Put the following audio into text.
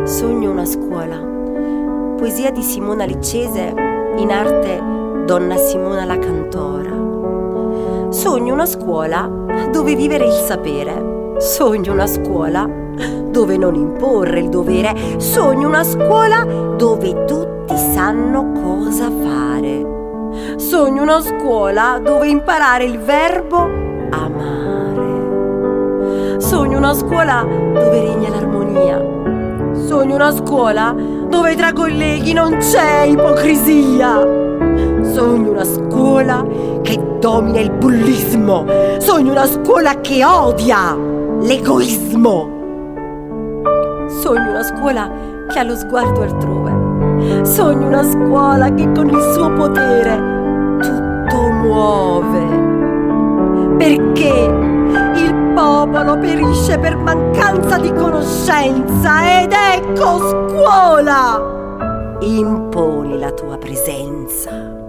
Sogno una scuola. Poesia di Simona Liccese, in arte Donna Simona la cantora. Sogno una scuola dove vivere il sapere. Sogno una scuola dove non imporre il dovere. Sogno una scuola dove tutti sanno cosa fare. Sogno una scuola dove imparare il verbo amare. Sogno una scuola dove regna l'armonia. Sogno una scuola dove tra colleghi non c'è ipocrisia. Sogno una scuola che domina il bullismo. Sogno una scuola che odia l'egoismo. Sogno una scuola che ha lo sguardo altrove. Sogno una scuola che con il suo potere tutto muove. Perché il popolo perisce per mancanza di conoscenza ed ecco scuola! Imponi la tua presenza.